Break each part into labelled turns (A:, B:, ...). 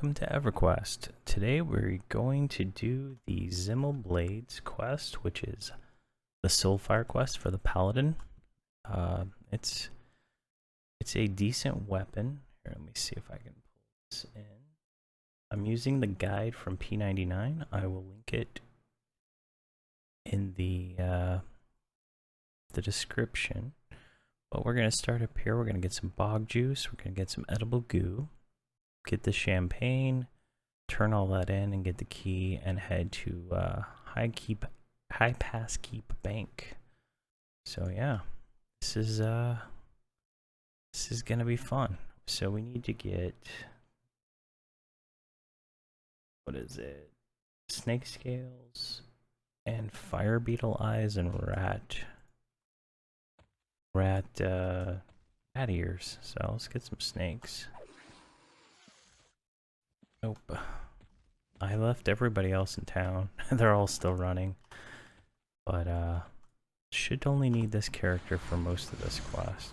A: welcome to Everquest. Today we're going to do the Zimel Blades quest, which is the SoulFire quest for the Paladin. It's a decent weapon. Here, let me see if I can pull this in. I'm using the guide from P99. I will link it in the description. But we're going to start up here. We're going to get some bog juice. We're going to get some edible goo. Get the champagne, turn all that in, and get the key, and head to High Pass Keep Bank. So yeah, this is gonna be fun. So we need to get, what is it? Snake scales and fire beetle eyes and rat ears. So let's get some snakes. Nope. I left everybody else in town. They're all still running. But, should only need this character for most of this quest.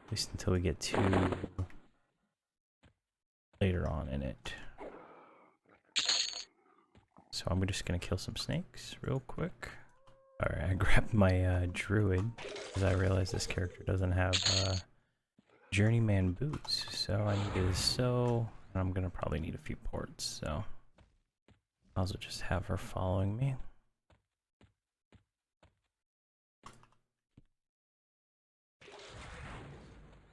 A: At least until we get to later on in it. So I'm just gonna kill some snakes real quick. Alright, I grabbed my druid because I realized this character doesn't have journeyman boots. So I need to sew. I'm gonna probably need a few ports, so I'll also just have her following me.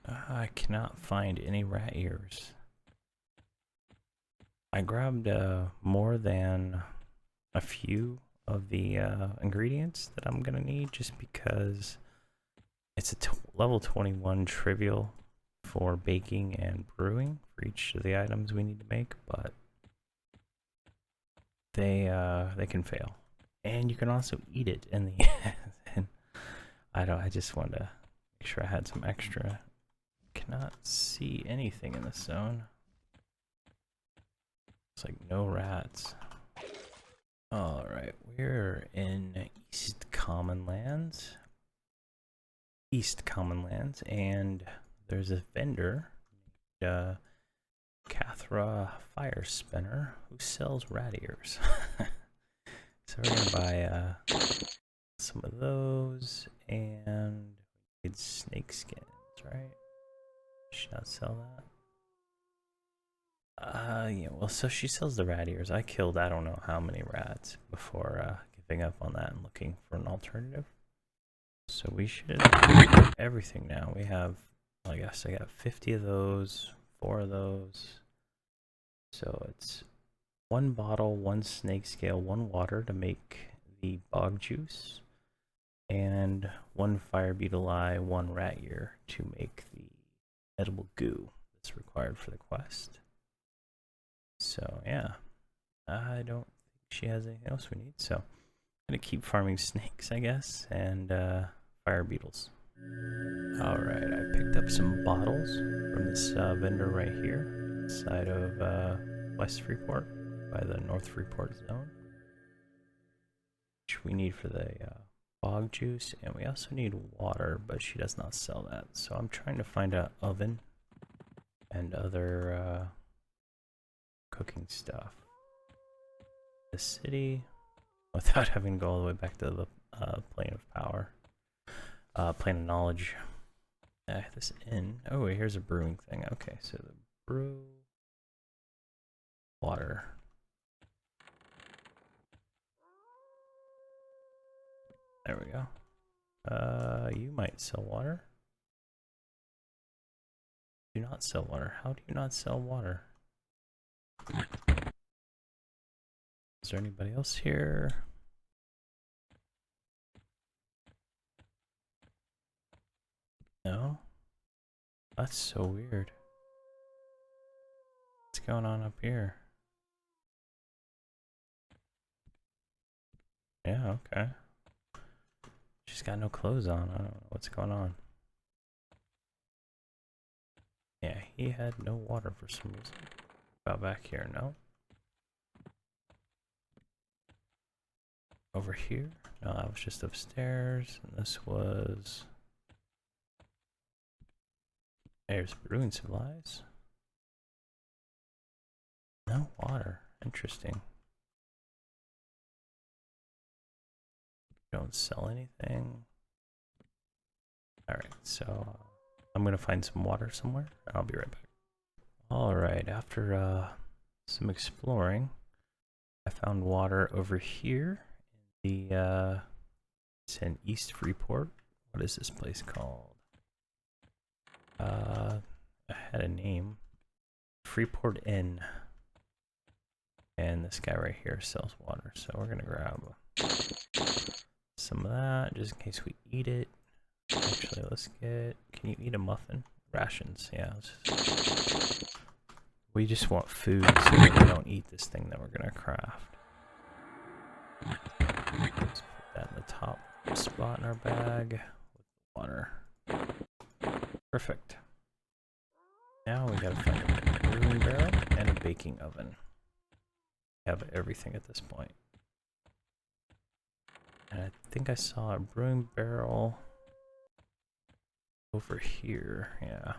A: I cannot find any rat ears. I grabbed more than a few of the ingredients that I'm gonna need just because it's a level 21 trivial for baking and brewing for each of the items we need to make, but they can fail, and you can also eat it in the end. I just wanted to make sure I had some extra. Cannot see anything in this zone. It's like no rats. All right, we're in East Commonlands, and there's a vendor, Cathra Fire Spinner, who sells rat ears. So we're gonna buy some of those, and we need snake skins, right? Should not sell that. Yeah, well, so she sells the rat ears. I killed I don't know how many rats before giving up on that and looking for an alternative. So we should have everything now. We have, well, I guess I got 50 of those, 4 of those. So it's 1 bottle, 1 snake scale, 1 water to make the bog juice, and 1 fire beetle eye, 1 rat ear to make the edible goo that's required for the quest. So yeah, I don't think she has anything else we need. So I'm gonna keep farming snakes, I guess, and fire beetles. Alright, I picked up some bottles from this vendor right here, side of West Freeport, by the North Freeport zone, which we need for the bog juice, and we also need water, but she does not sell that. So I'm trying to find an oven and other cooking stuff. The city, without having to go all the way back to the plane of power. Plane of knowledge. This inn. Oh, here's a brewing thing. Okay, so the brew water. There we go. You might sell water. Do not sell water. How do you not sell water? Is there anybody else here? No? That's so weird. What's going on up here? Yeah, okay. She's got no clothes on. I don't know what's going on. Yeah, he had no water for some reason. About back here, no? Over here? No, that was just upstairs. And this was... There's brewing supplies. No water. Interesting. Don't sell anything. Alright, so I'm gonna find some water somewhere, and I'll be right back. Alright, after some exploring, I found water over here in the it's in East Freeport. What is this place called? I had a name. Freeport Inn. And this guy right here sells water, so we're gonna grab some of that just in case we eat it. Actually, let's get. Can you eat a muffin? Rations, yeah. We just want food so that we don't eat this thing that we're gonna craft. Let's put that in the top spot in our bag with water. Perfect. Now we gotta find a brewing barrel and a baking oven. We have everything at this point. And I think I saw a brewing barrel over here, yeah.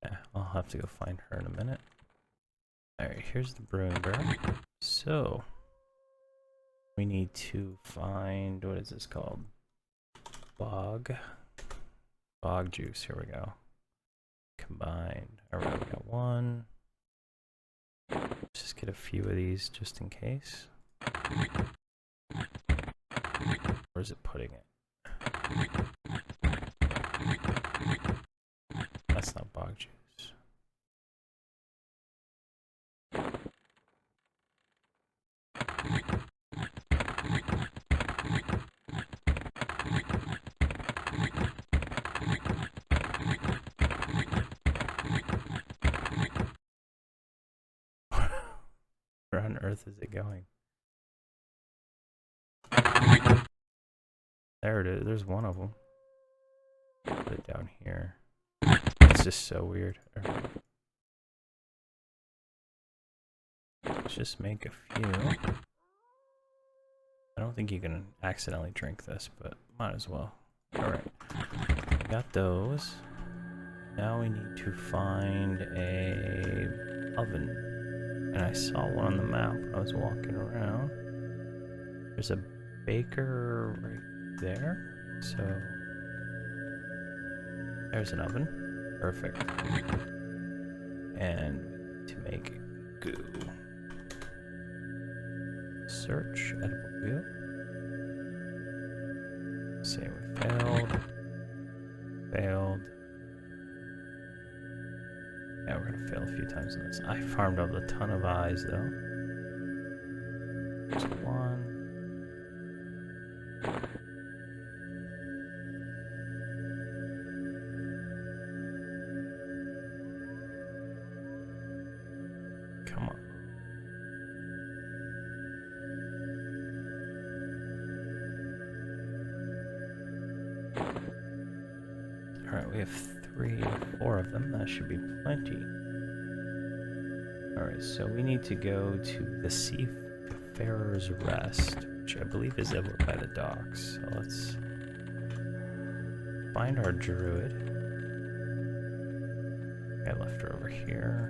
A: Yeah, I'll have to go find her in a minute. Alright, here's the brewing barrel. So, we need to find, what is this called? Bog juice, here we go. Combined. Alright, we got one. Let's just get a few of these just in case. Where is it putting it? That's not bog juice. Where on earth is it going? There it is. There's one of them. Put it down here. It's just so weird. Right. Let's just make a few. I don't think you can accidentally drink this, but might as well. Alright. Got those. Now we need to find a oven. And I saw one on the map when I was walking around. There's a baker right there. So there's an oven. Perfect. And to make goo. Search edible goo. Say we failed. Failed. Yeah, we're gonna fail a few times on this. I farmed up a ton of eyes though. There's one. Come on. Alright, we have 3 or 4 of them. That should be plenty. Alright, so we need to go to the Seafarer's Rest, which I believe is over by the docks. So let's find our druid. I left her over here.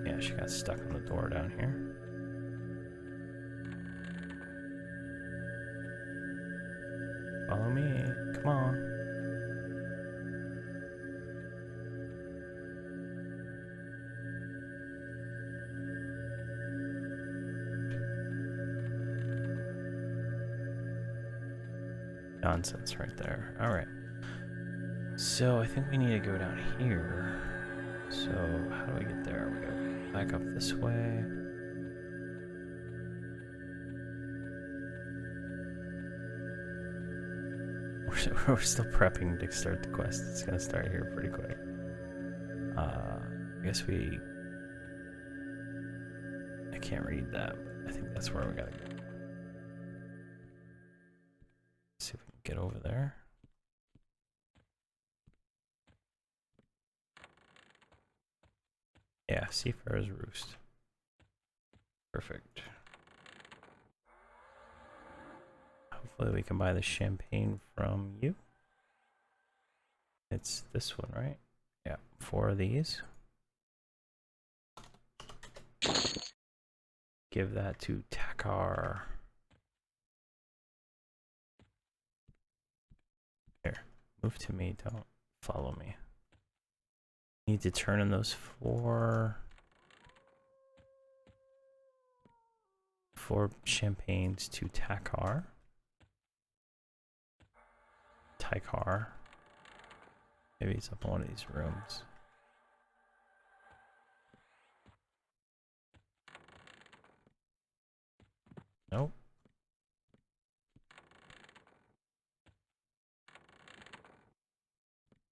A: Yeah, she got stuck on the door down here. Follow me, come on. Nonsense right there. Alright. So I think we need to go down here. So how do we get there? We go back up this way. We're still prepping to start the quest. It's gonna start here pretty quick. I guess I can't read that, but I think that's where we gotta go. See if we can get over there. Yeah, Seafarer's Roost. Perfect. hopefully we can buy the champagne from you. It's this one, right? Yeah, 4 of these. Give that to Takar. Here, move to me, don't follow me. Need to turn in those 4 champagnes to Takar. Maybe he's up in one of these rooms. Nope.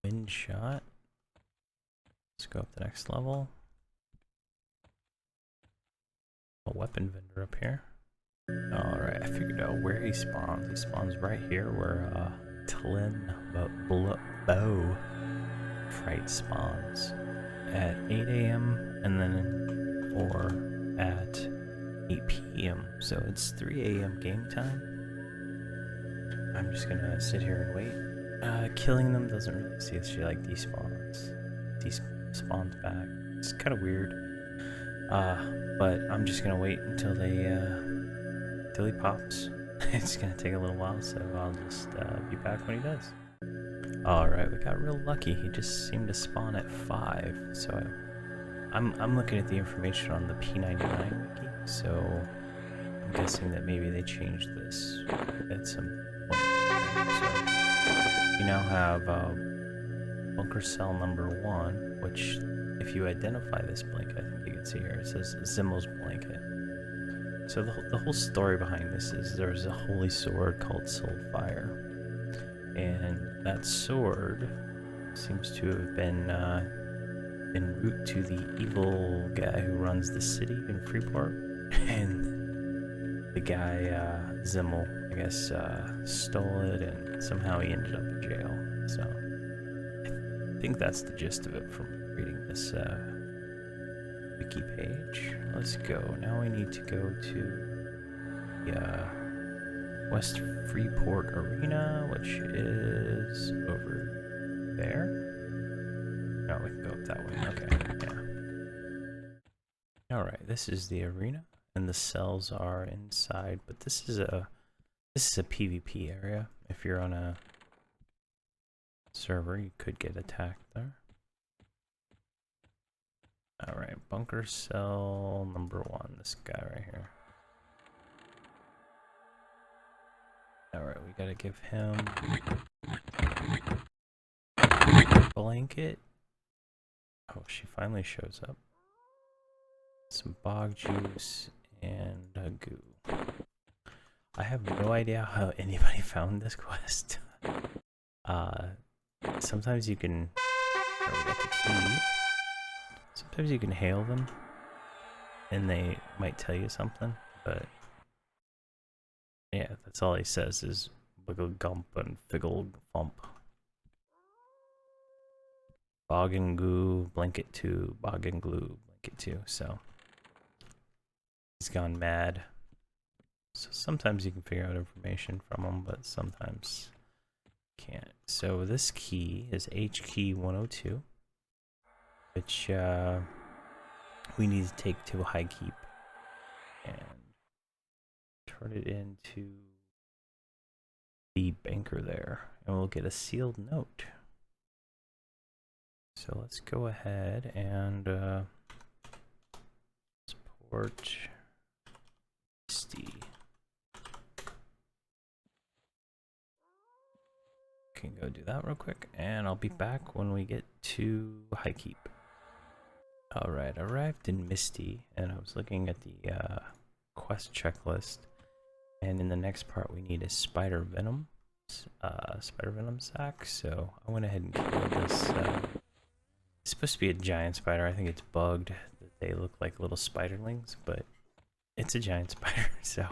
A: Wind shot. Let's go up the next level. A weapon vendor up here. Alright, I figured out where he spawns. He spawns right here where Tlin Bow Fright spawns at 8 a.m. and then 4 at 8 p.m. So it's 3 a.m. game time. I'm just gonna sit here and wait. Killing them doesn't really see if she like despawns back. It's kind of weird. But I'm just gonna wait until he pops. It's gonna take a little while, so I'll just be back when he does. Alright, we got real lucky. He just seemed to spawn at 5, so I'm looking at the information on the P99 wiki, so I'm guessing that maybe they changed this at some point. So we now have bunker cell number 1, which if you identify this blanket, I think you can see here, it says Zimel's blanket. So the whole story behind this is there's a holy sword called SoulFire. And that sword seems to have been en route to the evil guy who runs the city in Freeport. And the guy, Zimel, I guess, stole it, and somehow he ended up in jail. So I think that's the gist of it from reading this wiki page. Let's go. Now we need to go to the West Freeport Arena, which is over there. No, we can go up that way. Okay, yeah. Alright, this is the arena, and the cells are inside, but this is a PvP area. If you're on a server, you could get attacked there. Alright, bunker cell number 1, this guy right here. Alright, we gotta give him blanket. Oh, she finally shows up. Some bog juice and a goo. I have no idea how anybody found this quest. Sometimes you can get the key. Sometimes you can hail them and they might tell you something, but yeah, that's all he says is wiggle gump and figgle fump. Bog and goo, blanket 2, bog and glue, blanket 2. So he's gone mad. So sometimes you can figure out information from him, but sometimes can't. So this key is H key 102, which we need to take to High Keep and turn it into the banker there, and we'll get a sealed note. So let's go ahead and support Misty. Can go do that real quick, and I'll be back when we get to High Keep. Alright, I arrived in Misty, and I was looking at the quest checklist, and in the next part we need a spider venom sack, so I went ahead and killed this. It's supposed to be a giant spider. I think it's bugged that they look like little spiderlings, but it's a giant spider, so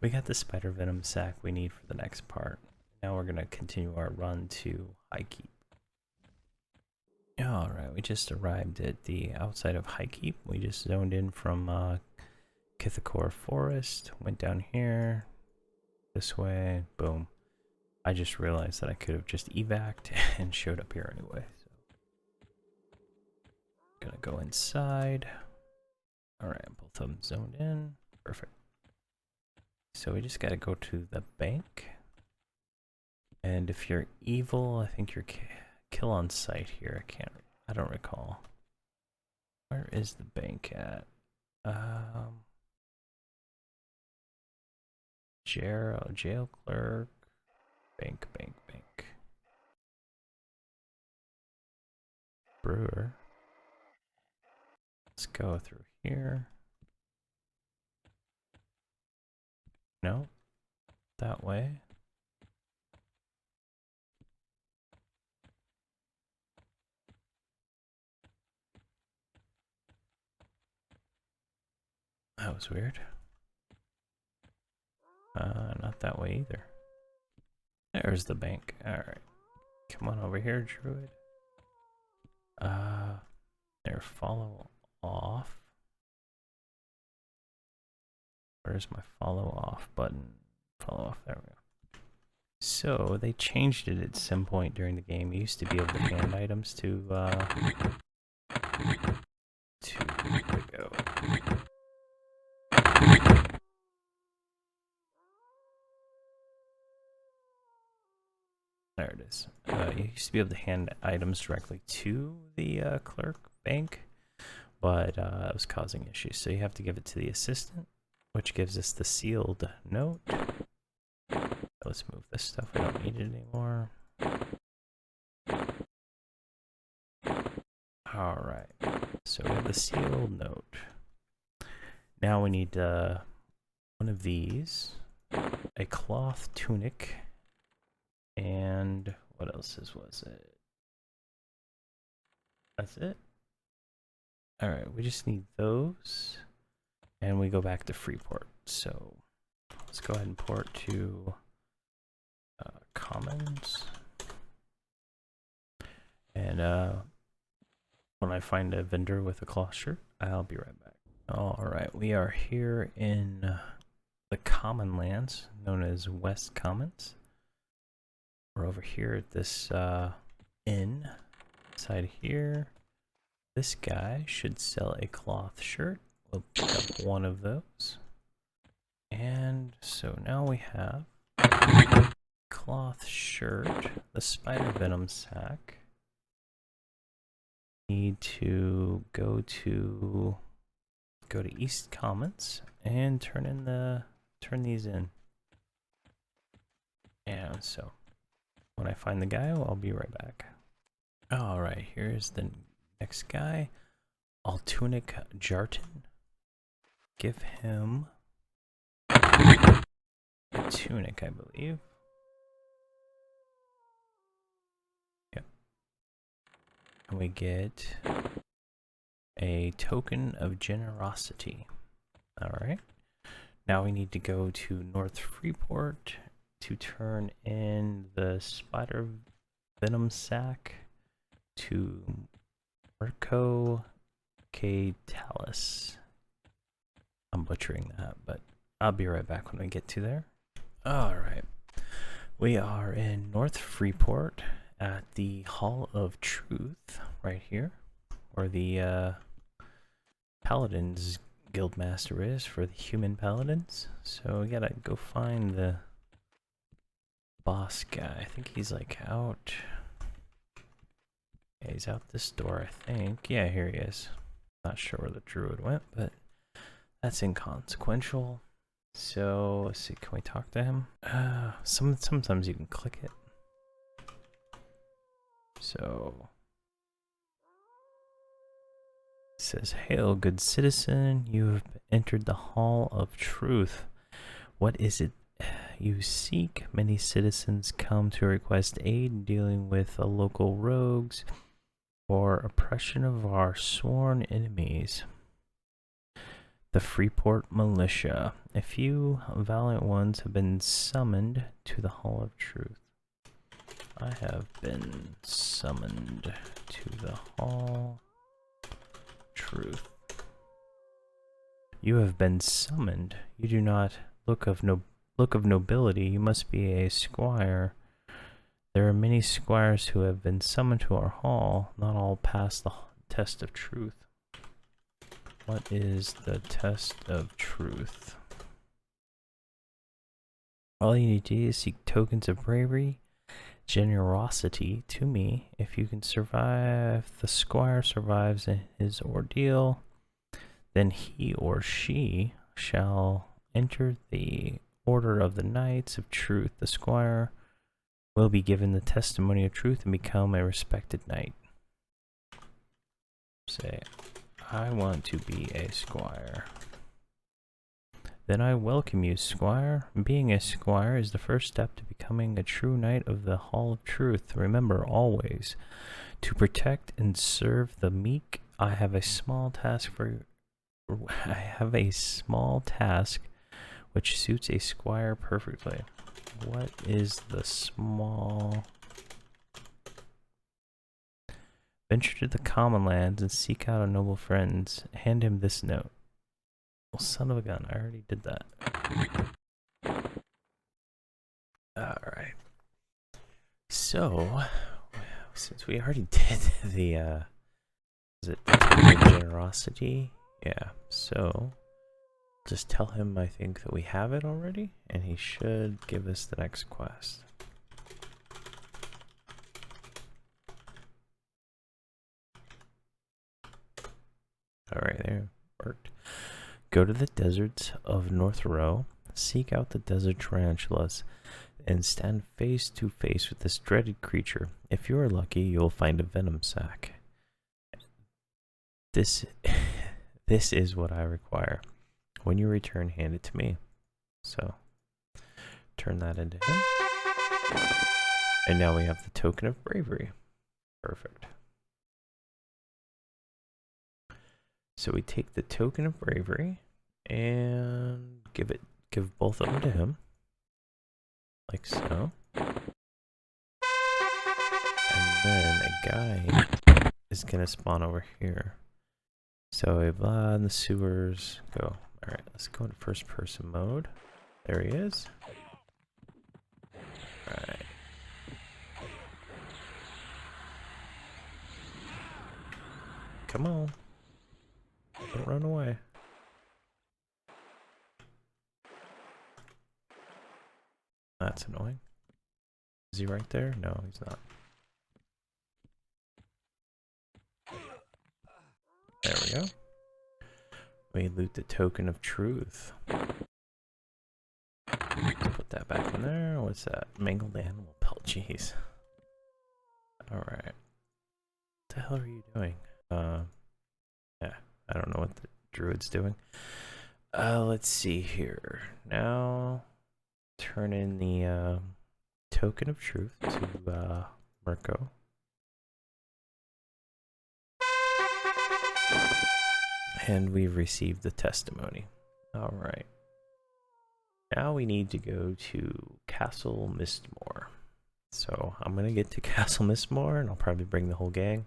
A: we got the spider venom sack we need for the next part. Now we're gonna continue our run to High Keep. Alright, we just arrived at the outside of High Keep. We just zoned in from Kithakor Forest, went down here, this way. Boom. I just realized that I could have just evac'd and showed up here anyway. So, gonna go inside. Alright, both of them zoned in. Perfect. So we just gotta go to the bank. And if you're evil, I think you're kill on sight here. I don't recall. Where is the bank at? Jail clerk. Bank. Brewer. Let's go through here. No, that way. That was weird. Not that way either. There's the bank. Alright. Come on over here, Druid. There, follow off. Where's my follow off button? Follow off, there we go. So, they changed it at some point during the game. You used to be able to hand items to, there we go. There it is. You used to be able to hand items directly to the clerk bank, but it was causing issues. So you have to give it to the assistant, which gives us the sealed note. Let's move this stuff. We don't need it anymore. Alright. So we have the sealed note. Now we need one of these, a cloth tunic, and what else was it? That's it? Alright, we just need those, and we go back to Freeport. So let's go ahead and port to Commons. And when I find a vendor with a cloth shirt, I'll be right back. Alright, we are here in the Common Lands, known as West Commons. We're over here at this inn. Inside here, this guy should sell a cloth shirt. We'll pick up one of those. And so now we have cloth shirt, the spider venom sack. Need to go to East Commons and turn these in. And so when I find the guy, I'll be right back. Alright, here's the next guy. Altunic Jarton. Give him a tunic, I believe. Yep. And we get a token of generosity. Alright. Now we need to go to North Freeport to turn in the spider venom sack to Mirko K. Talus. I'm butchering that, but I'll be right back when we get to there. Alright. We are in North Freeport at the Hall of Truth, right here, where the Paladins Guildmaster is for the human Paladins. So we gotta go find the boss guy. I think he's like out. Yeah, he's out this door, I think. Yeah, here he is. Not sure where the druid went, but that's inconsequential. So let's see, can we talk to him? Sometimes you can click it. So it says, "Hail, good citizen, you have entered the Hall of Truth. What is it you seek? Many citizens come to request aid in dealing with local rogues or oppression of our sworn enemies, the Freeport militia. A few valiant ones have been summoned to the Hall of Truth." I have been summoned to the Hall of Truth. You have been summoned. You do not look of look of nobility, you must be a squire. There are many squires who have been summoned to our hall. Not all pass the test of truth. What is the test of truth? All you need to do is seek tokens of bravery, generosity to me. If you can survive, the squire survives in his ordeal, then he or she shall enter the order of the Knights of Truth. The squire will be given the testimony of truth and become a respected knight. Say, I want to be a squire. Then I welcome you, squire. Being a squire is the first step to becoming a true knight of the Hall of Truth. Remember always to protect and serve the meek. I have a small task which suits a squire perfectly. What is the small? Venture to the common lands and seek out a noble friend. Hand him this note. Well, son of a gun, I already did that. Alright. So, since we already did the, is it generosity? Yeah, so, just tell him I think that we have it already, and he should give us the next quest. Alright, there, worked. Go to the deserts of North Row, seek out the desert tarantulas, and stand face to face with this dreaded creature. If you are lucky, you will find a venom sac. This is what I require. When you return, hand it to me. So, turn that into him. And now we have the token of bravery. Perfect. So we take the token of bravery and give both of them to him. Like so. And then a guy is gonna spawn over here. So we blah in the sewers. Go. Alright, let's go into first person mode. There he is. Alright. Come on. Don't run away. That's annoying. Is he right there? No, he's not. There we go. We loot the token of truth. Put that back in there. What's that? Mangled animal pelt. Jeez. Alright. What the hell are you doing? Yeah. I don't know what the druid's doing. Let's see here. Now, turn in the token of truth to Mirko. And we've received the testimony. Alright. Now we need to go to Castle Mistmoore. So I'm going to get to Castle Mistmoore and I'll probably bring the whole gang.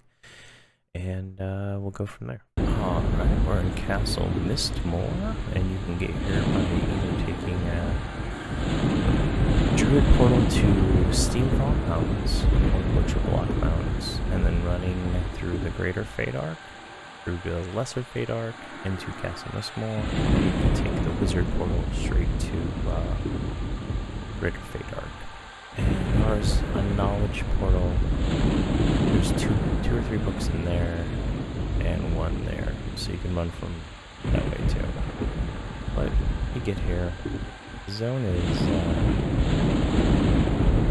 A: And we'll go from there. Alright, we're in Castle Mistmoore, and you can get here by either taking a Druid portal to Steamfall Mountains or Butcher Block Mountains, and then running through the Greater Fadark, through the Lesser Fadark, into Castle Mistmoore, and you can take the Wizard portal straight to Greater Fadark. And there's a Knowledge portal. There's two or three books in there, and one there, so you can run from that way too. But you get here, the zone is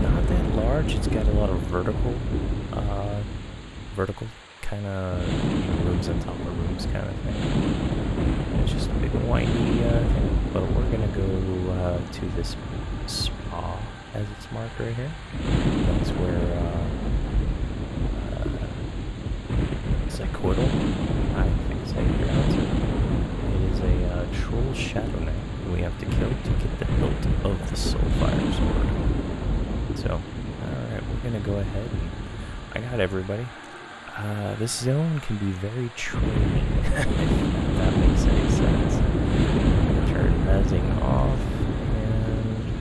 A: not that large. It's got a lot of vertical kind of rooms on top of rooms kind of thing. And it's just a big windy thing. But we're gonna go to this spa, as it's marked right here. That's where Zycoidal, I think is how you pronounce it. It is a troll shadow knight who we have to kill to get the hilt of the SoulFire sword. So, alright, we're gonna go ahead and I got everybody. This zone can be very training, if that makes any sense. Turn mezzing off, and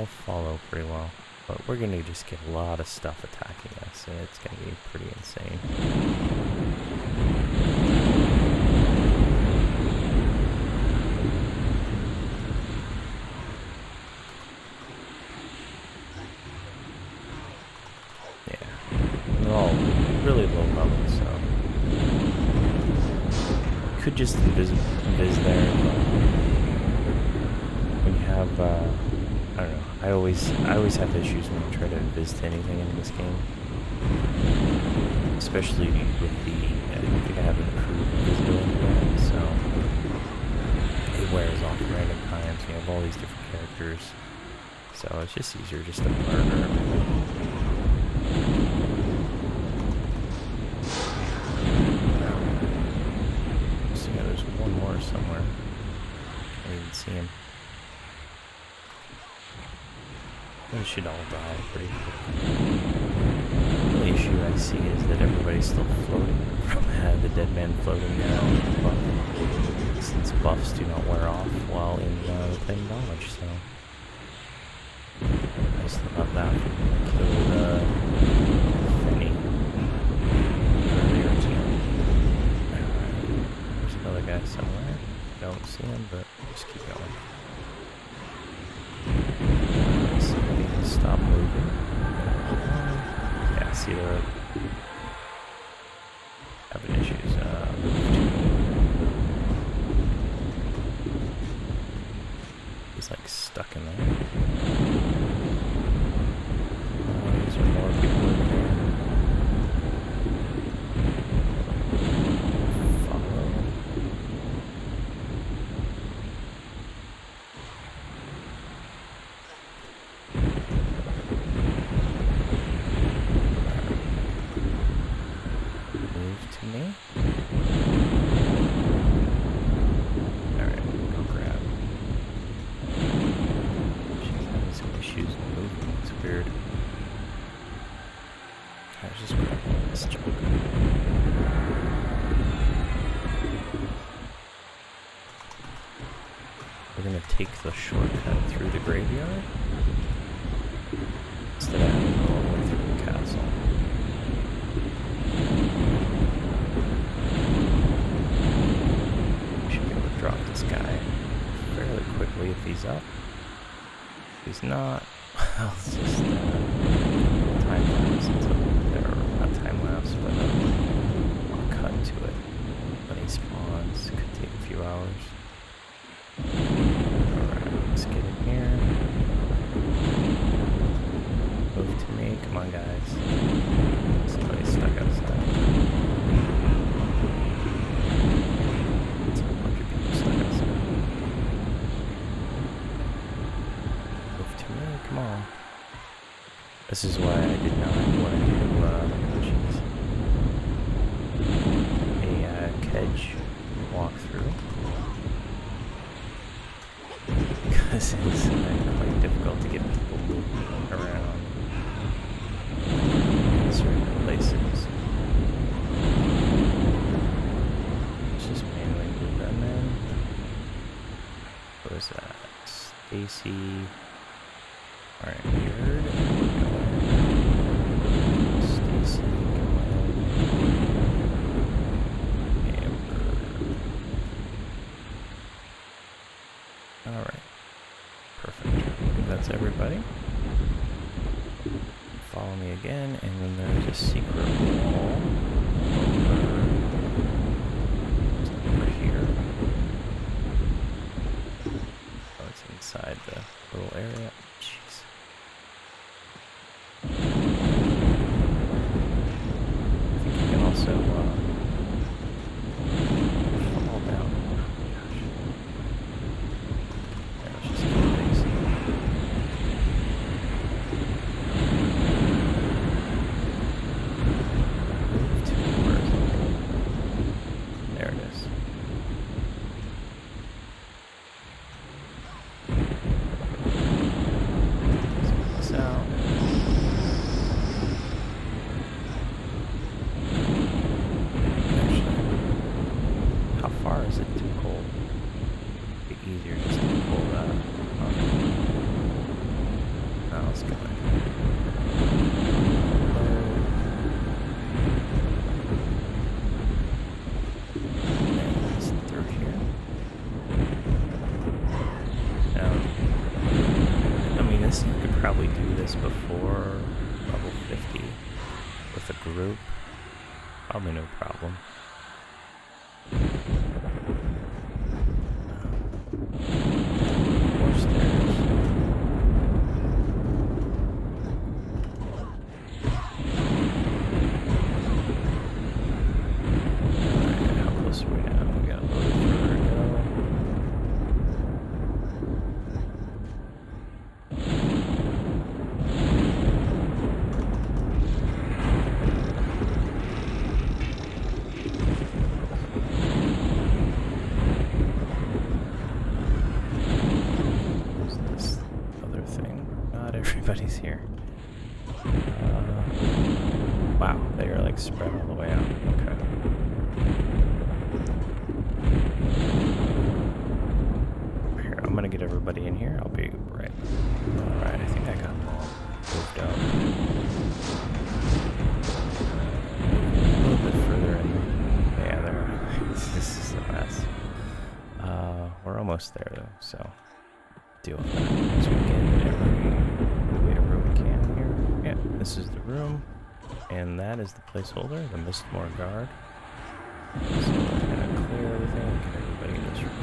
A: they'll follow pretty well. But we're gonna just get a lot of stuff attacking us, and it's gonna be pretty insane. They're all really low level, so could just invis there, but when you have I don't know, I always have issues when I try to invis to anything in this game, especially with the I think I have improved invisibility there, so it wears off random times. You have all these different characters, so it's just easier just to murder everything. Somewhere. Can't even see him. They should all die pretty quick. The only issue I see is that everybody's still floating from the dead man floating down buff, since buffs do not wear off while in thin knowledge, so I still have that from when I killed Finny earlier tonight. There's another guy somewhere. Don't see him, but just keep going. Somebody can stop moving. Yeah, see they're having issues. He's like stuck in there. These are more people in there. We're going to take the shortcut through the graveyard instead of having to go all the way through the castle. We should be able to drop this guy fairly quickly if he's up. If he's not, well, it's just time lapse until, or not time lapse, but I'll cut to it when he spawns. Could take a few hours. Alright, let's get in here. Move to me, come on guys. Somebody's stuck outside. It's a bunch of people stuck outside. Move to me, come on. This is why I did not want to do, a kedge walkthrough. Because it's quite difficult to get people moving around in certain places. Let's just manually move them in. What was that? Stacy. Alright, weird. Stacy, alright. Perfect. I think that's everybody. Follow me again, and then there's a secret wall over here. Oh, it's inside the little area. Jeez. I think you can also fall down. problem. More stairs. Alright, how close are we now? We got a little bit further to go. Everybody's here. Wow, they are like spread all the way out. Okay. Here, I'm gonna get everybody in here. I'll be right. Alright, I think I got them all moved up. A little bit further in. Yeah, there. This is a mess. We're almost there though, so deal with that as we get wherever we can here. Yeah, this is the room, and that is the placeholder, the Mistmoore guard. So we're gonna clear everything and get everybody in this room.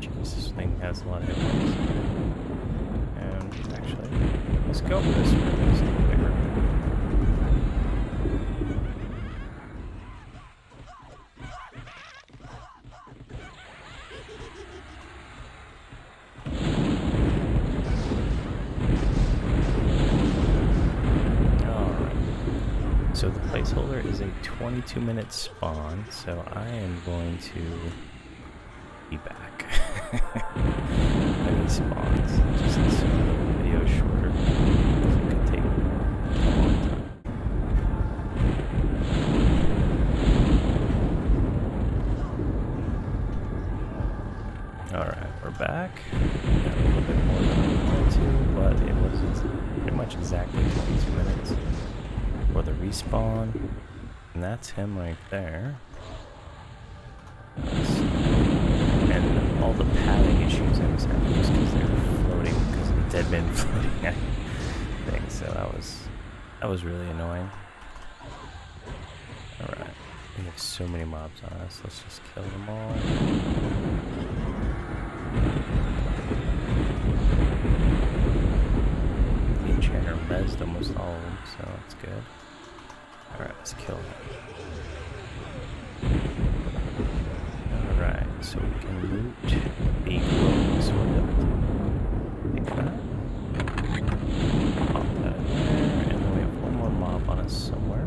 A: Jeez, this thing has a lot of hit points. And actually, let's go for this room. It's a little bigger. So the placeholder is a 22-minute spawn, so I am going to be back when he spawns, just so the video is shorter, because it could take a long time. Alright, we're back. Got a little bit more than I wanted to, but it was pretty much exactly 22 minutes. For the respawn, and that's him right there. And all the padding issues I was having was because they were floating, because of the dead men floating thing. So that was really annoying. All right, we have so many mobs on us. Let's just kill them all. The enchanter mezzed almost all of them, so that's good. Alright, let's kill him. Alright, so we can loot the glowing sword hilt. Take that. Pop that in there, and then we have one more mob on us somewhere.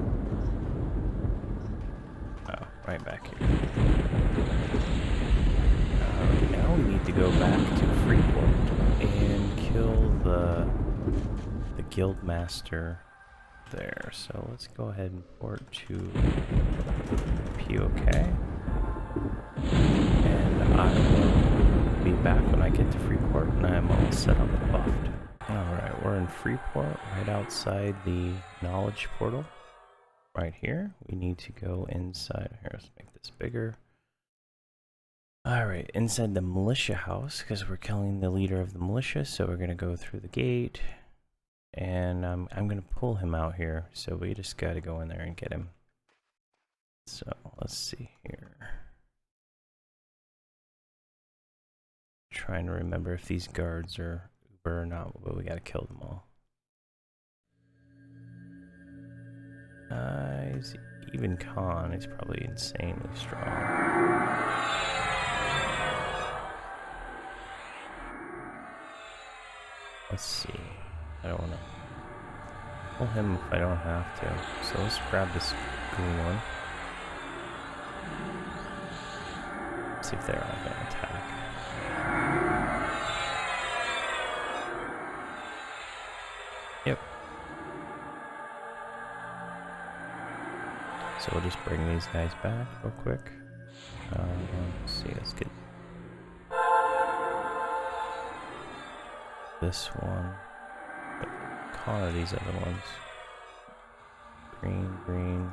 A: Oh, right back here. Now we need to go back to Freeport and kill the guild master there. So let's go ahead and port to POK, and I will be back when I get to Freeport and I'm all set up and buffed. Alright, we're in Freeport, right outside the knowledge portal. Right here, we need to go inside. Here, let's make this bigger. Alright, inside the militia house, because we're killing the leader of the militia, so we're going to go through the gate. And I'm going to pull him out here, so we just got to go in there and get him. So, let's see here. Trying to remember if these guards are Uber or not, but we got to kill them all. He's even Khan, he's probably insanely strong. Let's see. I don't want to pull him if I don't have to. So let's grab this green one. See if they're all going to attack. Yep. So we'll just bring these guys back real quick. Let's see, let's get this one. What color are these other ones? Green, green.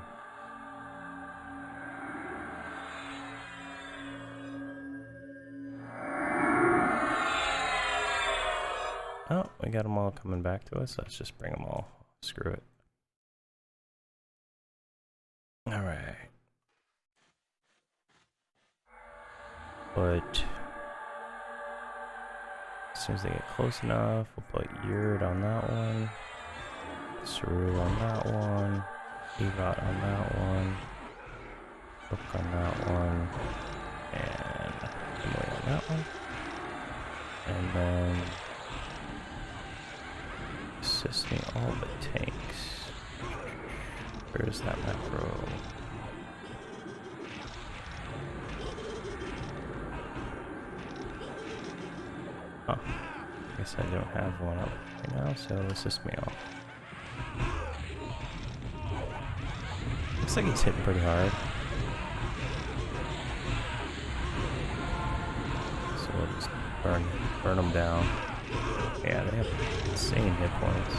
A: Oh, we got them all coming back to us. Let's just bring them all. Screw it. Alright. But as soon as they get close enough, we'll put Yurt on that one. Saru on that one. Erot on that one. Book on that one. And Emily on that one. And then assist me all but tanks. Where's that macro? Oh, I guess I don't have one up right now, so assist me all. Looks like he's hitting pretty hard. So we'll just burn them down. Yeah, they have insane hit points.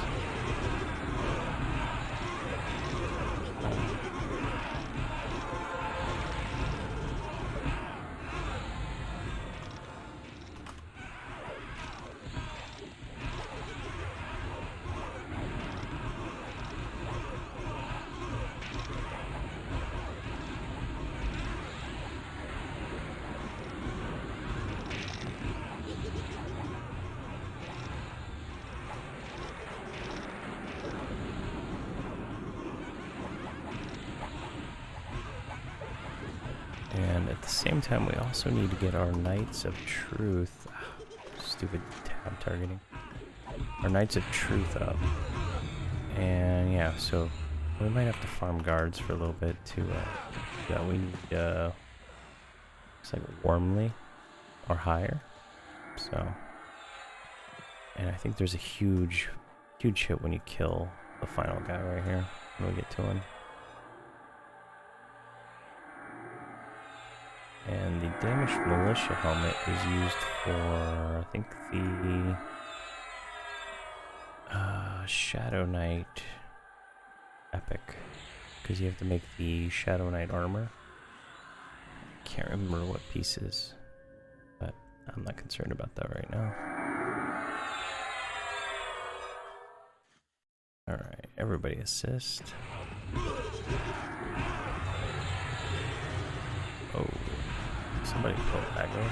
A: And at the same time, we also need to get our Knights of Truth. Stupid tab targeting. Our Knights of Truth up. And yeah, so we might have to farm guards for a little bit to. Yeah, we need. Looks like Warmly or higher. So. And I think there's a huge hit when you kill the final guy right here when we get to him. And the damaged militia helmet is used for, I think, the Shadow Knight epic, because you have to make the Shadow Knight armor. I can't remember what pieces, but I'm not concerned about that right now. Alright, everybody assist. Oh. Somebody pull aggro.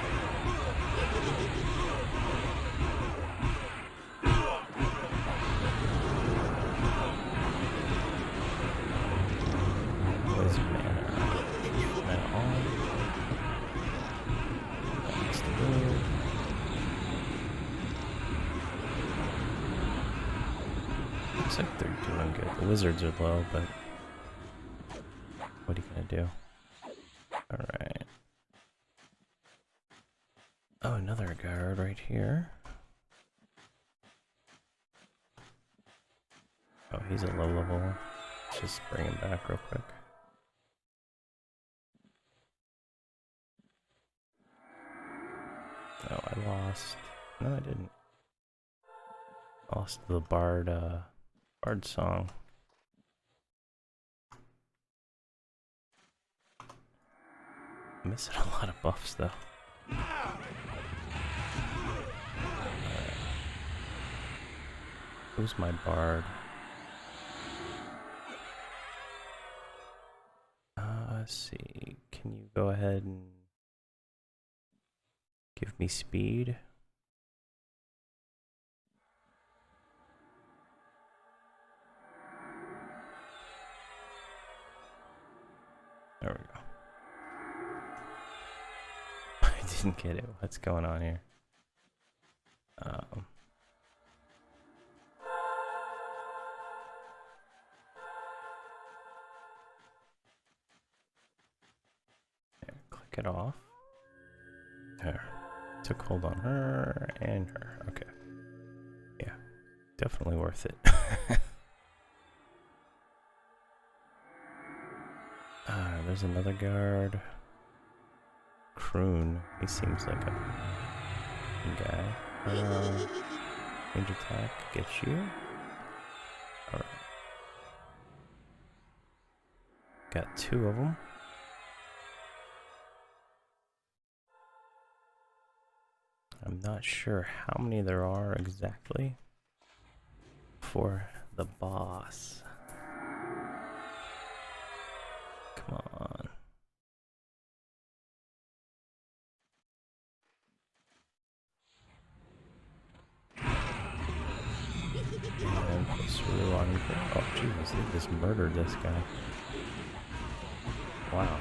A: What is mana? Mana on. That needs to move. Looks like they're doing good. The wizards are low, but what are you gonna do? Alright. Oh, another guard right here. Oh, he's a low level one. Let's just bring him back real quick. Oh, I lost. No, I didn't. Lost the bard song. I'm missing a lot of buffs though. Who's my bard? Let's see. Can you go ahead and give me speed? There we go. I didn't get it. What's going on here? Click it off. There. Took hold on her and her. Okay. Yeah. Definitely worth it. There's another guard. Croon. He seems like a guy. Range attack. Get you. Alright. Got two of them. I'm not sure how many there are exactly for the boss. Come on. And plus we're on. Oh, jeez, they just murdered this guy. Wow.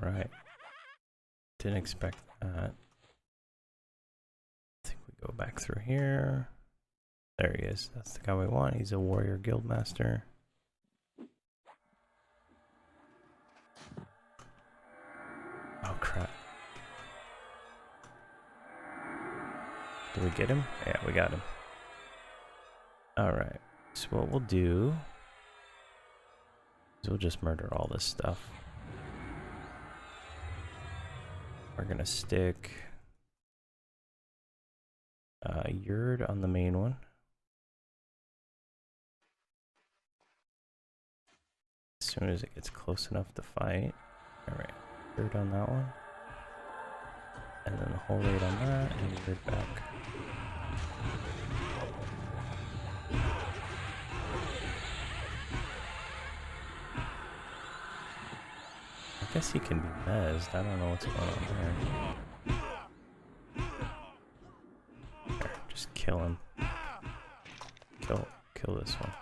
A: Right. Didn't expect that. I think we go back through here. There he is. That's the guy we want. He's a warrior guild master. Oh crap. Did we get him? Yeah, we got him. Alright. So what we'll do is we'll just murder all this stuff. We're gonna stick Yurd on the main one. As soon as it gets close enough to fight. Alright, Yurd on that one. And then the whole raid on that, and Yurd back. I guess he can be mezzed. I don't know what's going on there. There, just kill him. Kill this one.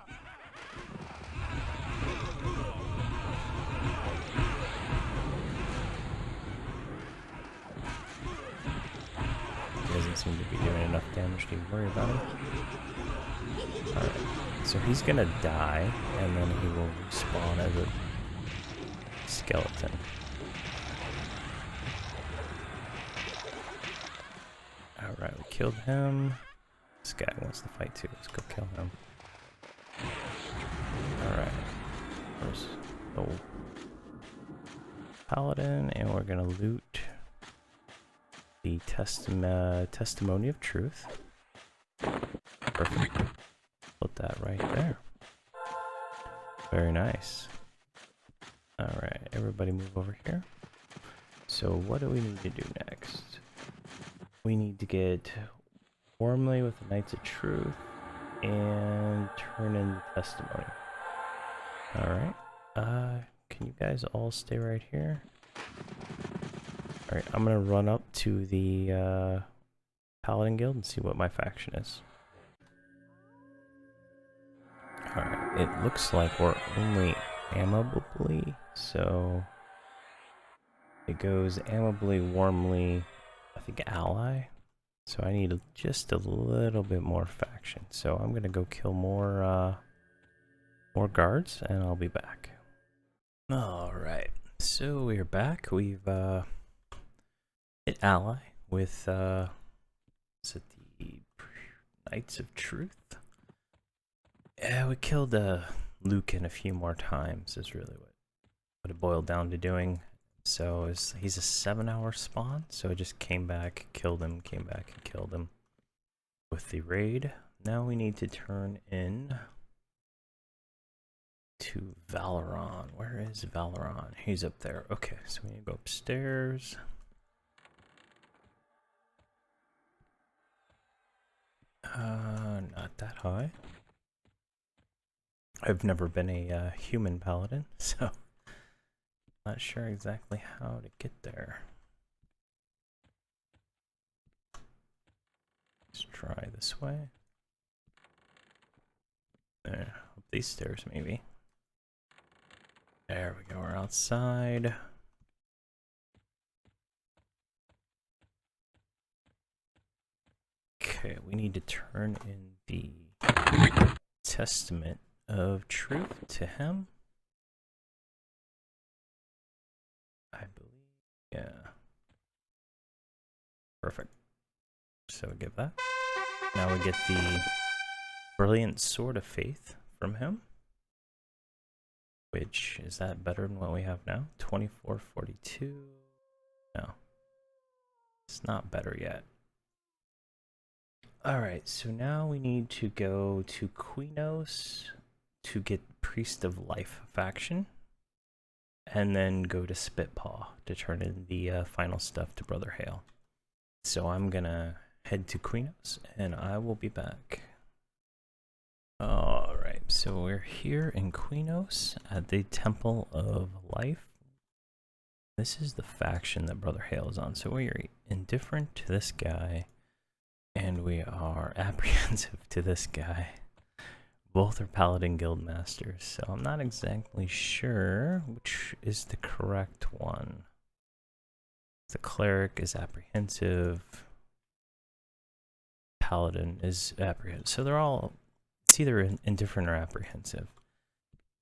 A: He doesn't seem to be doing enough damage to worry about him. Alright, so he's gonna die, and then he will respawn as a skeleton. Alright, we killed him. This guy wants to fight too. Let's go kill him. Alright. Where's the Paladin? And we're gonna loot the testimony of truth. Perfect. Put that right there. Very nice. Alright, everybody move over here. So what do we need to do next? We need to get warmly with the Knights of Truth and turn in the testimony. Alright. Can you guys all stay right here? Alright, I'm gonna run up to the Paladin Guild and see what my faction is. Alright, it looks like we're only amicably, so it goes amicably, warmly, I think ally. So I need just a little bit more faction. So I'm gonna go kill more guards, and I'll be back. All right, so we're back. We've hit ally with is it the Knights of Truth? Yeah, we killed Lucan a few more times. Is really what it boiled down to doing. So he's a 7-hour spawn, so I just came back, killed him, came back and killed him with the raid. Now we need to turn in to Valoran. Where is Valoran? He's up there. Okay, so we need to go upstairs. Not that high. I've never been a human paladin, so not sure exactly how to get there. Let's try this way. There, up these stairs maybe. There we go, we're outside. Okay, we need to turn in the Testament of Truth to him. I believe, yeah. Perfect. So we get that. Now we get the Brilliant Sword of Faith from him. Which, is that better than what we have now? 2442? No. It's not better yet. Alright, so now we need to go to Quinos to get Priest of Life faction, and then go to Spitpaw to turn in the final stuff to Brother Hale. So I'm gonna head to Queenos, and I will be back. Alright, so we're here in Queenos at the Temple of Life. This is the faction that Brother Hale is on. So we are indifferent to this guy, and we are apprehensive to this guy. Both are Paladin Guild Masters, so I'm not exactly sure which is the correct one. The Cleric is apprehensive. Paladin is apprehensive. So they're all, it's either indifferent or apprehensive.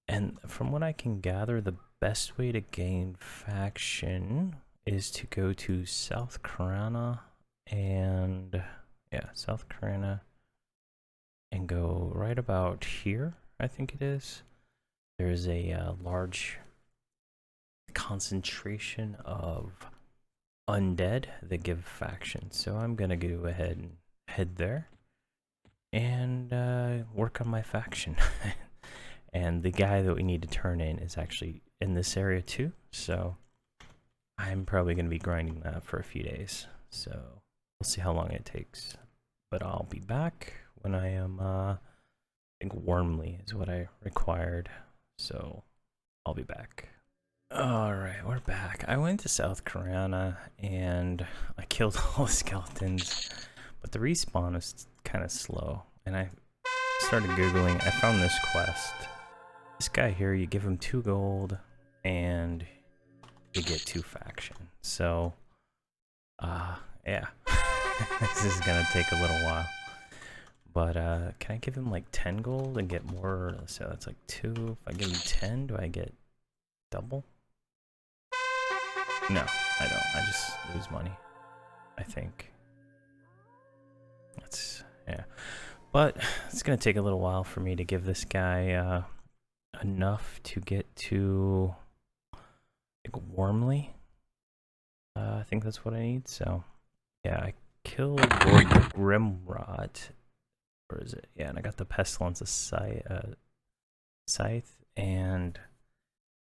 A: And from what I can gather, the best way to gain faction is to go to South Karana and, yeah, South Karana, and go right about here, I think it is. There's a large concentration of undead that give factions. So I'm gonna go ahead and head there and work on my faction. And the guy that we need to turn in is actually in this area too, so I'm probably gonna be grinding that for a few days. So we'll see how long it takes, but I'll be back when I am, I think warmly is what I required, so I'll be back. Alright, we're back. I went to South Karana and I killed all the skeletons, but the respawn is kind of slow, and I started Googling. I found this quest. This guy here, you give him 2 gold and you get 2 faction. So, yeah, this is gonna take a little while. But can I give him like 10 gold and get more? So that's like 2. If I give him 10, do I get double? No, I don't. I just lose money, I think. That's, yeah. But it's going to take a little while for me to give this guy enough to get to, like, warmly. I think that's what I need. So, yeah, I killed Lord Grimrod. Where is it? Yeah, and I got the Pestilence of Scythe, and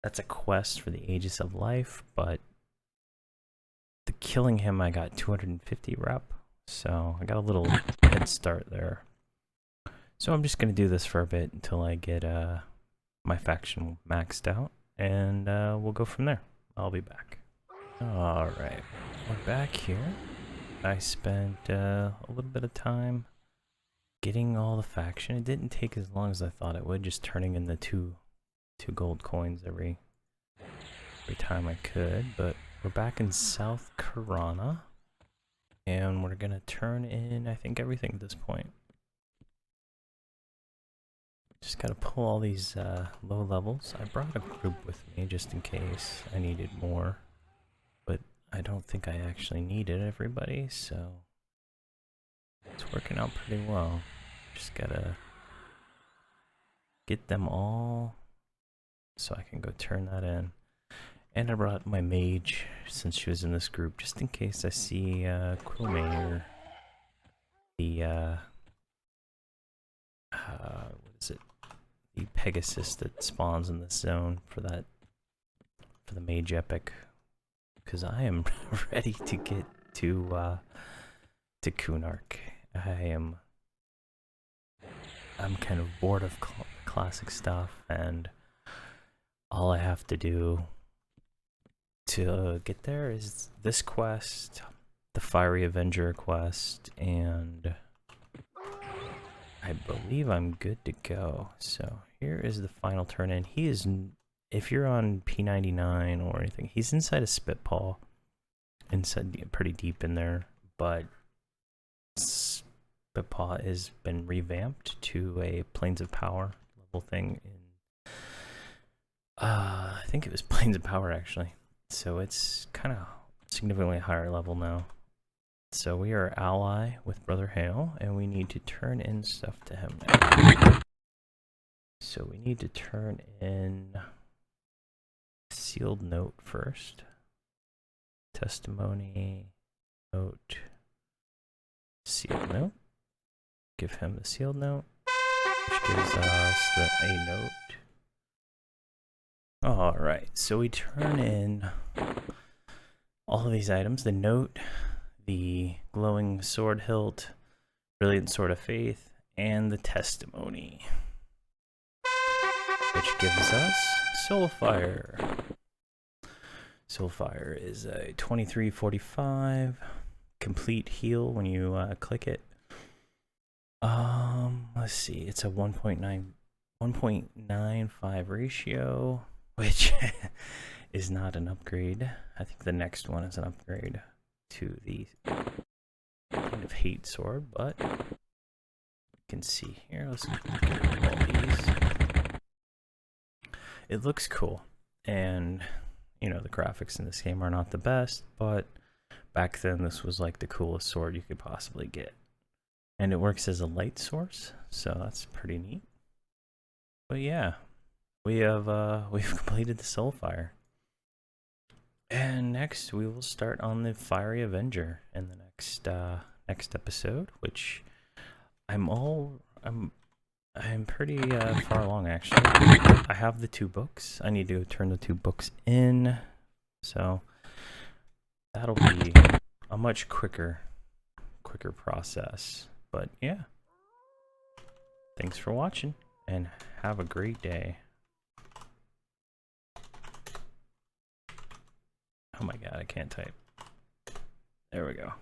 A: that's a quest for the Aegis of Life, but the killing him, I got 250 rep, so I got a little head start there. So I'm just going to do this for a bit until I get my faction maxed out, and we'll go from there. I'll be back. Alright, we're back here. I spent a little bit of time getting all the faction. It didn't take as long as I thought it would, just turning in the two gold coins every time I could. But we're back in South Karana, and we're gonna turn in, I think, everything at this point. Just gotta pull all these low levels. I brought a group with me just in case I needed more, but I don't think I actually needed everybody, so it's working out pretty well. Just gotta get them all so I can go turn that in. And I brought my mage since she was in this group, just in case I see Quillmane, the what is it? The Pegasus that spawns in this zone for the mage epic. Because I am ready to get to Kunark. I'm kind of bored of classic stuff, and all I have to do to get there is this quest, the Fiery Avenger quest, and I believe I'm good to go. So here is the final turn in. He is, if you're on P99 or anything, he's inside a Spitpaw, inside pretty deep in there, but Spitpaw has been revamped to a Plains of Power level thing in, I think it was Plains of Power actually. So it's kind of significantly higher level now. So we are ally with Brother Hale, and we need to turn in stuff to him now. So we need to turn in a sealed note first. Testimony, note, sealed note. Give him the sealed note, which gives us a note. Alright, so we turn in all of these items. The note, the glowing sword hilt, brilliant sword of faith, and the testimony. Which gives us SoulFire. SoulFire is a 2345 complete heal when you click it. Let's see, it's a 1.95 ratio, which is not an upgrade. I think the next one is an upgrade to the kind of hate sword, but you can see here. Let's get rid of all these. It looks cool, and you know, the graphics in this game are not the best, but back then this was like the coolest sword you could possibly get. And it works as a light source, so that's pretty neat. But yeah, we've completed the SoulFire. And next we will start on the Fiery Avenger in the next episode, which I'm pretty far along actually. I have the 2 books. I need to turn the 2 books in, so that'll be a much quicker process. But yeah, thanks for watching and have a great day. Oh my god, I can't type. There we go.